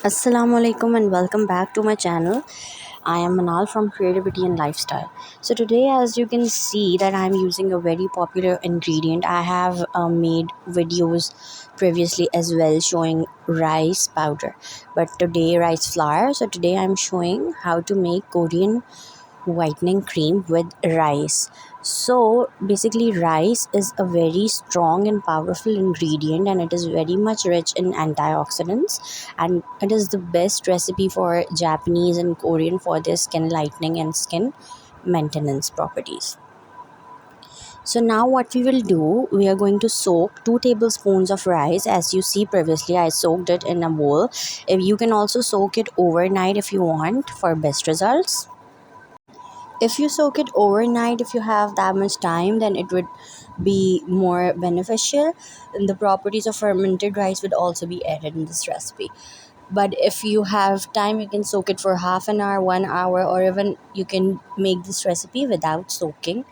Assalamu alaikum and welcome back to my channel. I am Manal from Creativity and Lifestyle. So today, as you can see, that I'm using a very popular ingredient. I have made videos previously as well showing rice powder, but today rice flour. So today I'm showing how to make Korean whitening cream with rice. So basically rice is a very strong and powerful ingredient, and it is very much rich in antioxidants, and it is the best recipe for Japanese and Korean for their skin lightening and skin maintenance properties. So now what we will do, we are going to soak 2 tablespoons of rice. As you see previously, I soaked it in a bowl. If you can also soak it overnight if you want for best results. If you soak it overnight, if you have that much time, then it would be more beneficial, and the properties of fermented rice would also be added in this recipe. But if you have time, you can soak it for half an hour, 1 hour, or even you can make this recipe without soaking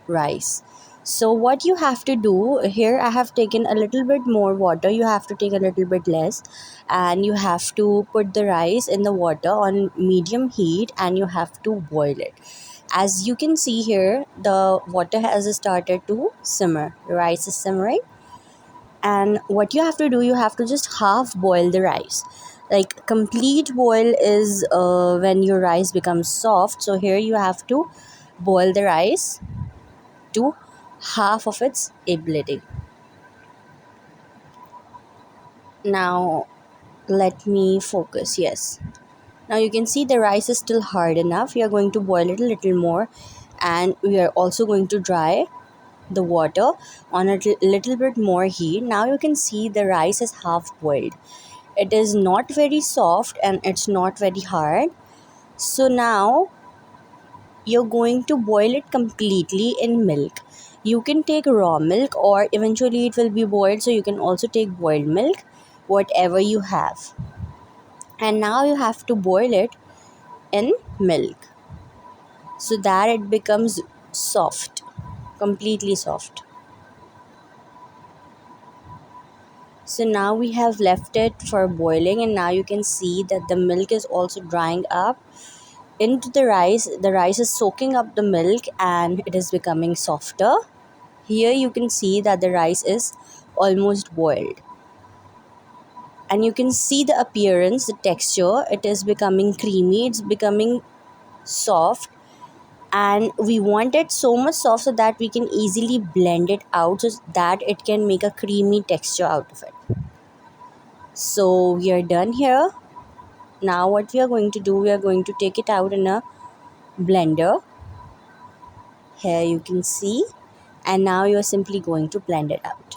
rice. So what you have to do here, I have taken a little bit more water, you have to take a little bit less, and you have to put the rice in the water on medium heat, and you have to boil it. As you can see here, the water has started to simmer, the rice is simmering, and what you have to do, you have to just half boil the rice. Like complete boil is when your rice becomes soft. So here you have to boil the rice to half of its ability. Now let me focus. Yes, now you can see the rice is still hard enough. We are going to boil it a little more, and we are also going to dry the water on a little bit more heat. Now you can see the rice is half boiled. It is not very soft and it's not very hard. So now you're going to boil it completely in milk. You can take raw milk, or eventually it will be boiled, so you can also take boiled milk, whatever you have. And now you have to boil it in milk so that it becomes soft, completely soft. So now we have left it for boiling, and now you can see that the milk is also drying up into the rice. The rice is soaking up the milk and it is becoming softer. Here you can see that the rice is almost boiled, and you can see the appearance, the texture. It is becoming creamy, it's becoming soft, and we want it so much soft so that we can easily blend it out, so that it can make a creamy texture out of it. So we are done here. Now what we are going to do, we are going to take it out in a blender. Here you can see, and now you're simply going to blend it out.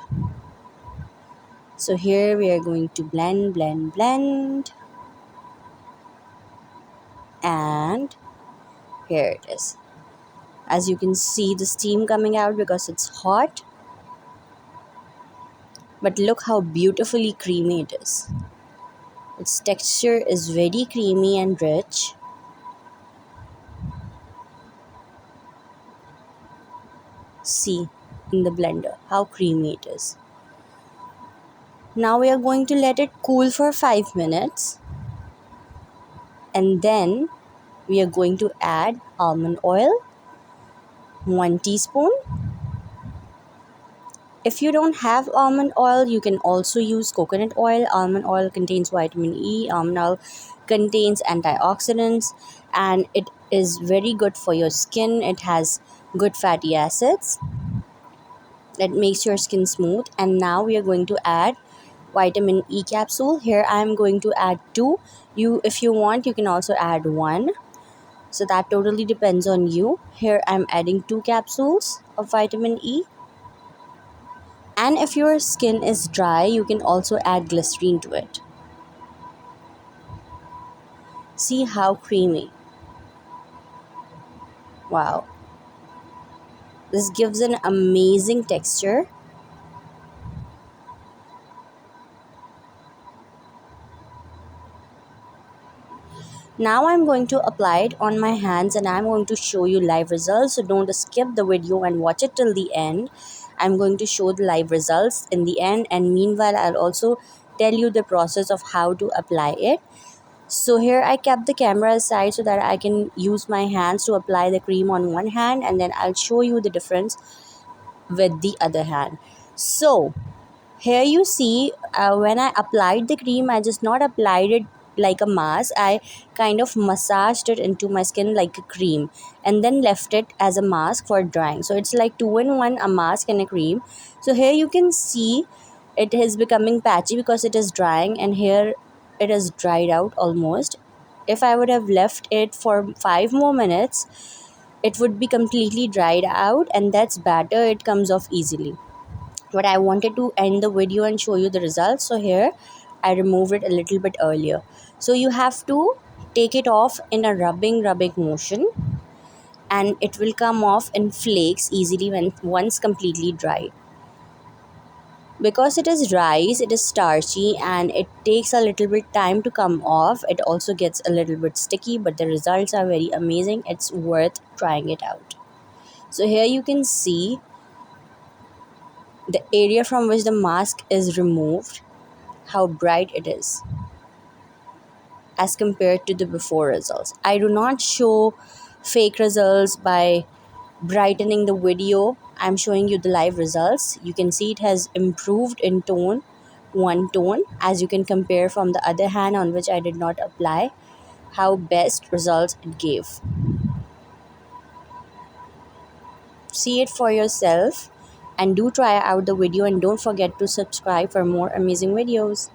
So here we are going to blend, and here it is. As you can see, the steam coming out because it's hot, but look how beautifully creamy it is. Its texture is very creamy and rich. See in the blender how creamy it is. Now we are going to let it cool for 5 minutes, and then we are going to add almond oil, 1 teaspoon. If you don't have almond oil, you can also use coconut oil. Almond oil contains vitamin E. Almond oil contains antioxidants, and it is very good for your skin. It has good fatty acids that makes your skin smooth. And now we are going to add vitamin E capsule. Here I am going to add 2. If you want, you can also add 1. So that totally depends on you. Here I'm adding 2 capsules of vitamin E. And if your skin is dry, you can also add glycerin to it. See how creamy. Wow. This gives an amazing texture. Now I'm going to apply it on my hands, and I'm going to show you live results. So don't skip the video and watch it till the end. I'm going to show the live results in the end, and meanwhile I'll also tell you the process of how to apply it. So here I kept the camera aside so that I can use my hands to apply the cream on one hand, and then I'll show you the difference with the other hand. So here you see, when I applied the cream, I just not applied it like a mask. I kind of massaged it into my skin like a cream, and then left it as a mask for drying. So it's like two in one, a mask and a cream. So here you can see it is becoming patchy because it is drying, and here it is dried out almost. If I would have left it for 5 more minutes, it would be completely dried out, and that's better. It comes off easily. But I wanted to end the video and show you the results, so here I removed it a little bit earlier. So you have to take it off in a rubbing motion, and it will come off in flakes easily when once completely dry. Because it is rice, it is starchy, and it takes a little bit time to come off. It also gets a little bit sticky, but the results are very amazing. It's worth trying it out. So here you can see the area from which the mask is removed, how bright it is as compared to the before results. I do not show fake results by brightening the video. I'm showing you the live results. You can see it has improved in tone, one tone, as you can compare from the other hand on which I did not apply, how best results it gave. See it for yourself and do try out the video, and don't forget to subscribe for more amazing videos.